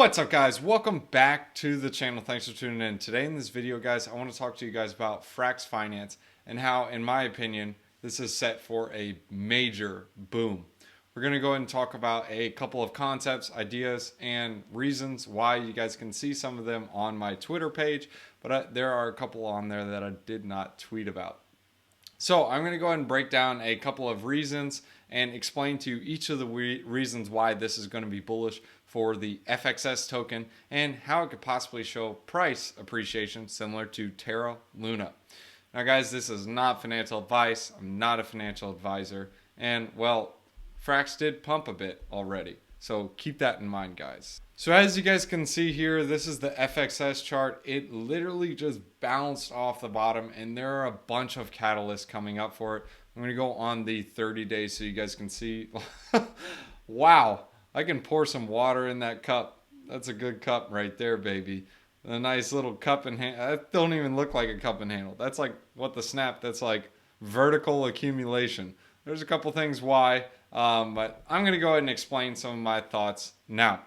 What's up, guys? Welcome back to the channel. Thanks for tuning in. Today in this video, guys, I want to talk to you guys about frax finance and how, in my opinion, this is set for a major boom. We're going to go ahead and talk about a couple of concepts, ideas, and reasons why. You guys can see some of them on my Twitter page, but there are a couple on there that I did not tweet about. So I'm going to go ahead and break down a couple of reasons and explain to you each of the reasons why this is going to be bullish for the FXS token and how it could possibly show price appreciation similar to Terra Luna. Now, guys, this is not financial advice. I'm not a financial advisor. And, well, frax did pump a bit already. So keep that in mind, guys. So as you guys can see here, this is the FXS chart. It literally just bounced off the bottom, and there are a bunch of catalysts coming up for it. I'm going to go on the 30 days so you guys can see. Wow, I can pour some water in that cup. That's a good cup right there, baby. A nice little cup and handle. That don't even look like a cup and handle. That's like what the snap, that's like vertical accumulation. There's a couple things why, but I'm going to go ahead and explain some of my thoughts now.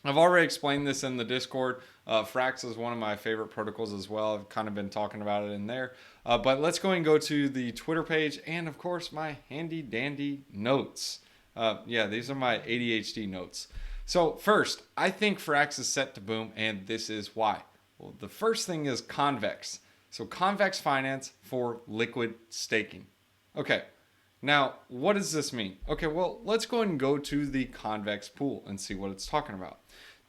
I've already explained this in the Discord. Frax is one of my favorite protocols as well. I've kind of been talking about it in there. But let's go and go to the Twitter page and, of course, my handy dandy notes. Yeah, these are my ADHD notes. So first, I think Frax is set to boom, and this is why. Well, the first thing is Convex. So Convex finance for liquid staking. Okay. Now, what does this mean? Okay, well, let's go ahead and go to the Convex pool and see what it's talking about.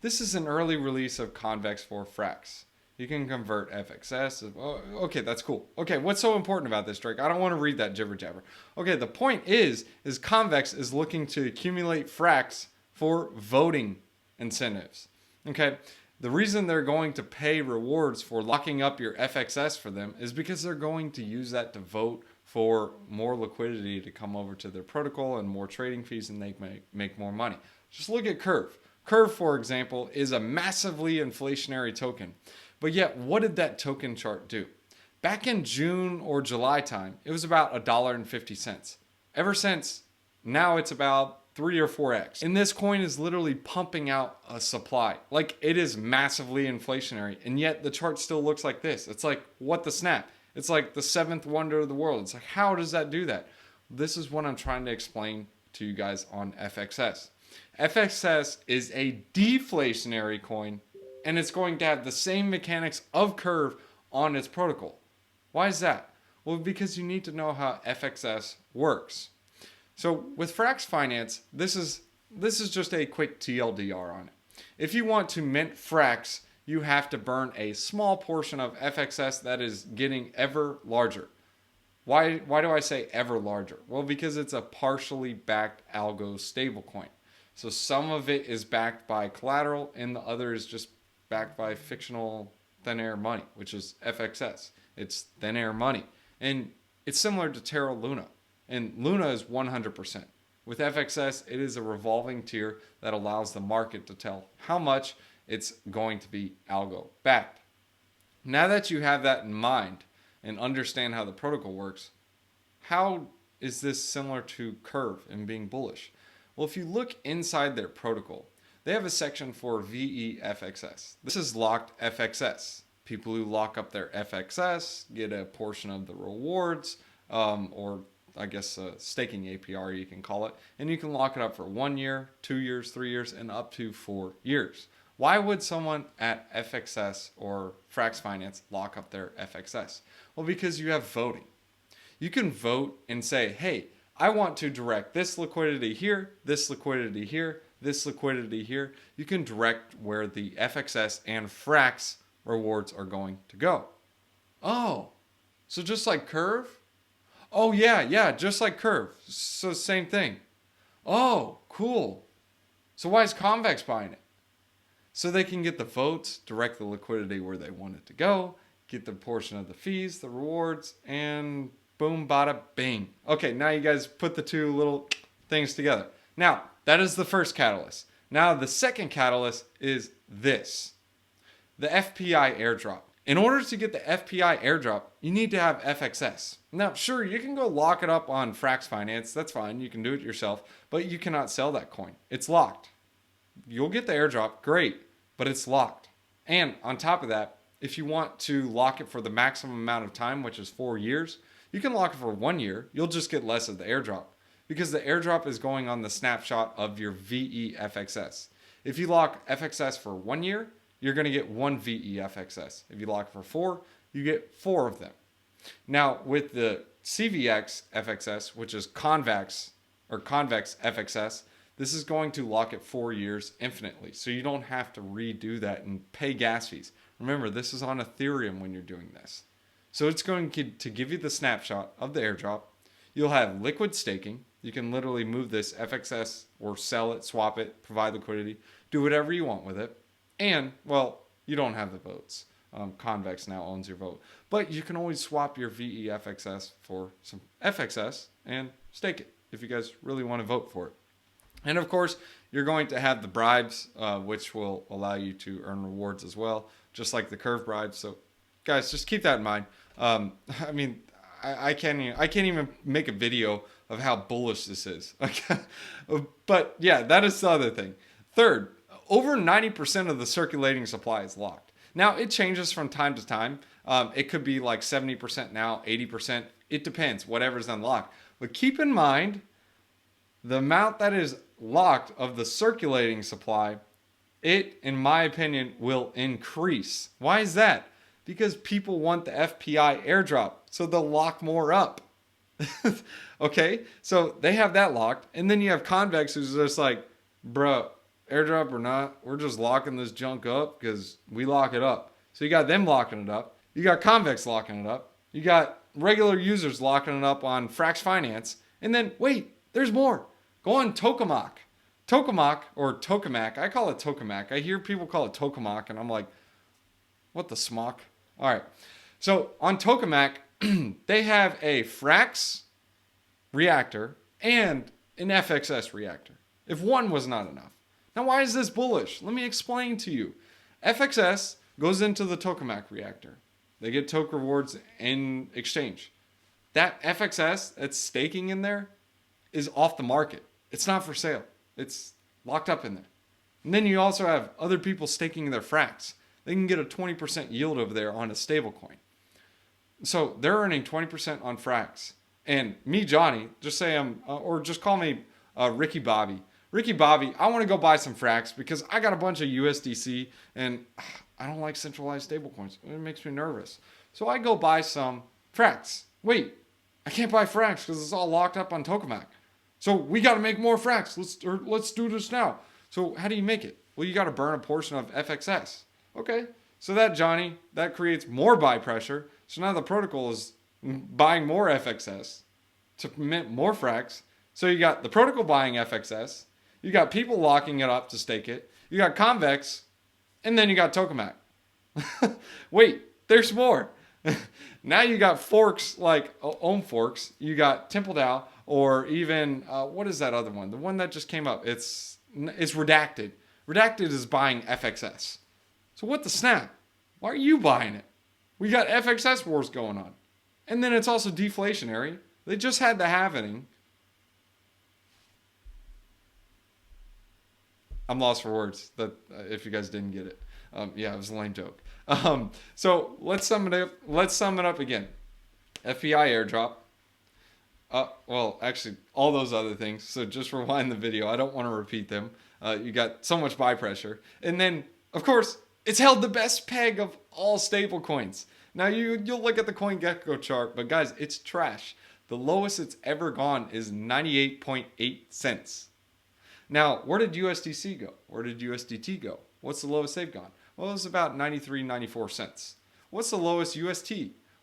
This is an early release of Convex for frax. You can convert FXS. Okay, that's cool. Okay, what's so important about this, Drake? I don't want to read that jibber jabber. Okay, the point is Convex is looking to accumulate frax for voting incentives. Okay, the reason they're going to pay rewards for locking up your FXS for them is because they're going to use that to vote for more liquidity to come over to their protocol and more trading fees, and they make more money. Just look at Curve. Curve, for example, is a massively inflationary token. But yet, what did that token chart do? Back in June or July time, it was about $1.50. Ever since, now it's about 3 or 4x. And this coin is literally pumping out a supply. Like, it is massively inflationary, and yet the chart still looks like this. It's like, what the snap? It's like the seventh wonder of the world. It's like, how does that do that? This is what I'm trying to explain to you guys on FXS. FXS is a deflationary coin, and it's going to have the same mechanics of Curve on its protocol. Why is that? Well, because you need to know how FXS works. So with frax finance, this is just a quick TLDR on it. If you want to mint frax, you have to burn a small portion of FXS that is getting ever larger. Why do I say ever larger? Well, because it's a partially backed algo stablecoin. So some of it is backed by collateral and the other is just backed by fictional thin air money, which is FXS. It's thin air money. And it's similar to Terra Luna. And Luna is 100%. With FXS, it is a revolving tier that allows the market to tell how much it's going to be algo backed. Now that you have that in mind and understand how the protocol works, how is this similar to Curve and being bullish? Well, if you look inside their protocol, they have a section for VEFXS. This is locked FXS. People who lock up their FXS get a portion of the rewards, or I guess a staking APR you can call it, and you can lock it up for 1 year, 2 years, 3 years, and up to 4 years. Why would someone at FXS or Frax Finance lock up their FXS? Well, because you have voting. You can vote and say, hey, I want to direct this liquidity here, this liquidity here, this liquidity here. You can direct where the FXS and Frax rewards are going to go. Oh, so just like Curve? Oh, yeah, just like Curve. So same thing. Oh, cool. So why is Convex buying it? So they can get the votes, direct the liquidity where they want it to go, get the portion of the fees, the rewards, and boom, bada, bing. Okay, now you guys put the two little things together. Now, that is the first catalyst. Now, the second catalyst is this, the FPI airdrop. In order to get the FPI airdrop, you need to have FXS. Now, sure, you can go lock it up on Frax Finance. That's fine. You can do it yourself, but you cannot sell that coin. It's locked. You'll get the airdrop. Great. but it's locked. And on top of that, if you want to lock it for the maximum amount of time, which is 4 years, you can lock it for 1 year. You'll just get less of the airdrop because the airdrop is going on the snapshot of your VEFXS. If you lock FXS for 1 year, you're going to get 1 VEFXS. If you lock it for 4, you get 4 of them. Now, with the CVX FXS, which is Convex FXS, this is going to lock it 4 years infinitely. So you don't have to redo that and pay gas fees. Remember, this is on Ethereum when you're doing this. So it's going to give you the snapshot of the airdrop. You'll have liquid staking. You can literally move this FXS or sell it, swap it, provide liquidity, do whatever you want with it. And, well, you don't have the votes. Convex now owns your vote. But you can always swap your VEFXS for some FXS and stake it if you guys really want to vote for it. And of course, you're going to have the bribes, which will allow you to earn rewards as well, just like the curve bribes. So, guys, just keep that in mind. I mean, I can't even make a video of how bullish this is. But yeah, that is the other thing. Third, over 90% of the circulating supply is locked. Now, it changes from time to time. It could be like 70% now, 80%. It depends, whatever's unlocked. But keep in mind, the amount that is locked of the circulating supply, it, in my opinion, will increase. Why is that? Because people want the FPI airdrop, so they'll lock more up. Okay, so they have that locked. And then you have Convex, who's just like, bro, airdrop or not, we're just locking this junk up because we lock it up. So you got them locking it up. You got Convex locking it up. You got regular users locking it up on Frax Finance. And then, wait, there's more. Go on Tokemak. Tokemak, or Tokemak. I call it Tokemak. I hear people call it Tokemak, and I'm like, what the smock? All right. So on Tokemak, they have a frax reactor and an FXS reactor. If one was not enough. Now, why is this bullish? Let me explain to you. FXS goes into the Tokemak reactor. They get toke rewards in exchange. That FXS that's staking in there is off the market. It's not for sale. It's locked up in there. And then you also have other people staking their frax. They can get a 20% yield over there on a stablecoin. So they're earning 20% on frax. And me, Johnny, just say or just call me Ricky Bobby. Ricky Bobby, I want to go buy some frax because I got a bunch of USDC and I don't like centralized stablecoins. It makes me nervous. So I go buy some frax. Wait, I can't buy frax because it's all locked up on Tokemak. So we got to make more frax. Let's do this now. So how do you make it? Well, you got to burn a portion of FXS. Okay. So that, Johnny, that creates more buy pressure. So now the protocol is buying more FXS to mint more frax. So you got the protocol buying FXS. You got people locking it up to stake it. You got Convex. And then you got Tokemak. Wait, there's more. Now you got forks like Ohm Forks. You got TempleDAO, or even, what is that other one? The one that just came up. It's Redacted. Redacted is buying FXS. So what the snap? Why are you buying it? We got FXS wars going on. And then it's also deflationary. They just had the halving. I'm lost for words. If you guys didn't get it, yeah, it was a lame joke. So let's sum it up. Let's sum it up again. FPI airdrop. Well, actually, all those other things. So just rewind the video. I don't want to repeat them. You got so much buy pressure, and then of course it's held the best peg of all stable coins. Now you'll look at the CoinGecko chart, but guys, it's trash. The lowest it's ever gone is 98.8 cents. Now, where did USDC go? Where did USDT go? What's the lowest they've gone? Well, it was about 93, 94 cents. What's the lowest UST?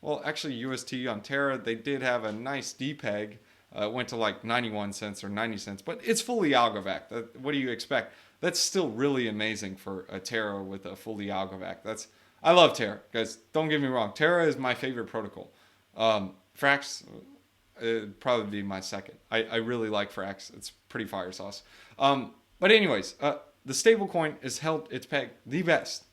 Well, actually, UST on Terra, they did have a nice depeg. It went to like 91 cents or 90 cents, but it's fully algovac. What do you expect? That's still really amazing for a Terra with a fully algovac. I love Terra, guys. Don't get me wrong. Terra is my favorite protocol. Frax, it'd probably be my second. I really like Frax. It's pretty fire sauce. But anyways, the stablecoin is held its peg the best.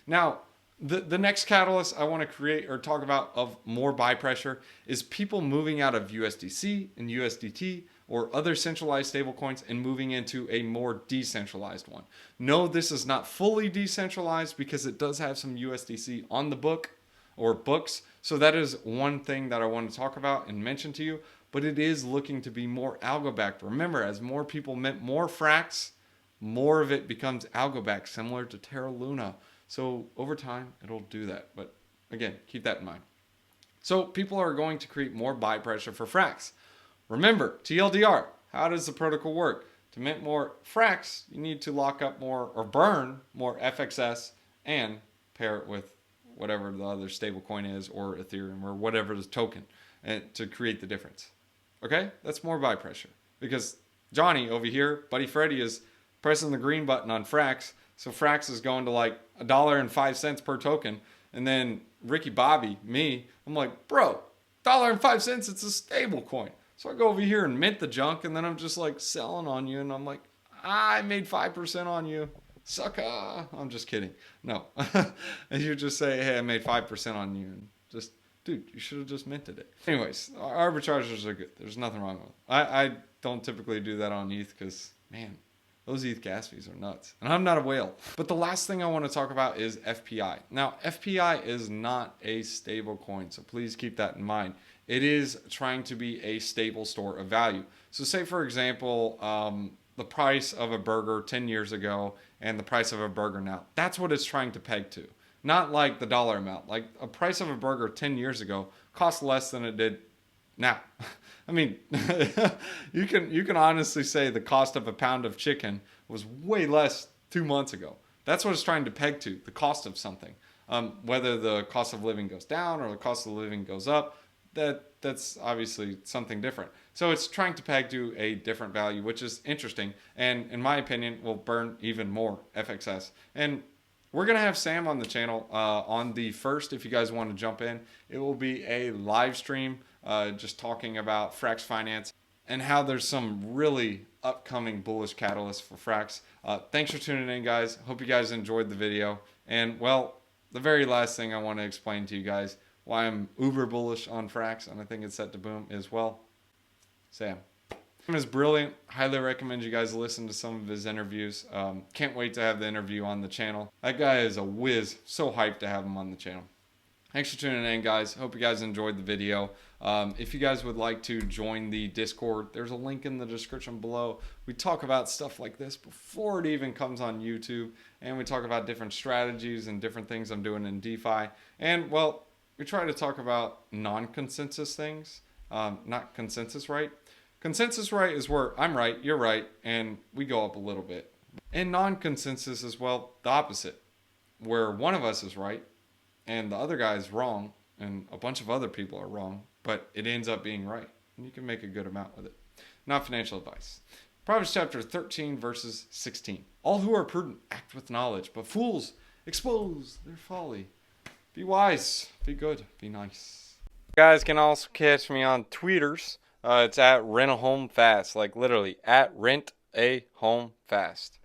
Now, the next catalyst I want to create or talk about of more buy pressure is people moving out of USDC and USDT or other centralized stablecoins and moving into a more decentralized one. No, this is not fully decentralized because it does have some USDC on the book or books. So that is one thing that I want to talk about and mention to you, but it is looking to be more algo-backed. Remember, as more people mint more frax, more of it becomes algo-backed, similar to Terra Luna. So over time, it'll do that. But again, keep that in mind. So people are going to create more buy pressure for frax. Remember, TLDR, how does the protocol work? To mint more frax, you need to lock up more or burn more FXS and pair it with whatever the other stablecoin is, or Ethereum, or whatever the token, and to create the difference. Okay? That's more buy pressure. Because Johnny over here, Buddy Freddy, is pressing the green button on frax, so frax is going to like $1.05 per token, and then Ricky Bobby, me, I'm like, bro, $1.05, it's a stable coin. So I go over here and mint the junk, and then I'm just like selling on you, and I'm like, I made 5% on you. Sucker. I'm just kidding. No. And you just say, hey, I made 5% on you, and just, dude, you should have just minted it. Anyways, arbitragers are good. There's nothing wrong with them. I don't typically do that on ETH because, man, those ETH gas fees are nuts. And I'm not a whale. But the last thing I want to talk about is FPI. Now, FPI is not a stable coin, so please keep that in mind. It is trying to be a stable store of value. So say, for example, the price of a burger 10 years ago and the price of a burger now. That's what it's trying to peg to. Not like the dollar amount. Like a price of a burger 10 years ago cost less than it did now. I mean, you can honestly say the cost of a pound of chicken was way less 2 months ago. That's what it's trying to peg to, the cost of something. Whether the cost of living goes down or the cost of living goes up, that's obviously something different. So it's trying to peg to a different value, which is interesting, and in my opinion will burn even more FXS. And we're going to have Sam on the channel on the 1st if you guys want to jump in. It will be a live stream just talking about frax finance and how there's some really upcoming bullish catalysts for frax. Thanks for tuning in, guys. Hope you guys enjoyed the video. And well, the very last thing I want to explain to you guys why I'm uber bullish on frax, and I think it's set to boom, is, well, Sam. Sam is brilliant. Highly recommend you guys listen to some of his interviews. Can't wait to have the interview on the channel. That guy is a whiz. So hyped to have him on the channel. Thanks for tuning in, guys. Hope you guys enjoyed the video. If you guys would like to join the Discord, there's a link in the description below. We talk about stuff like this before it even comes on YouTube, and we talk about different strategies and different things I'm doing in DeFi. And, well, we try to talk about non-consensus things, not consensus right. Consensus right is where I'm right, you're right, and we go up a little bit. And non-consensus is, well, the opposite, where one of us is right and the other guy is wrong and a bunch of other people are wrong, but it ends up being right. And you can make a good amount with it. Not financial advice. Proverbs chapter 13, verses 16. All who are prudent act with knowledge, but fools expose their folly. Be wise, be good, be nice. You guys can also catch me on tweeters. It's at rent a home fast, like literally at rent a home fast.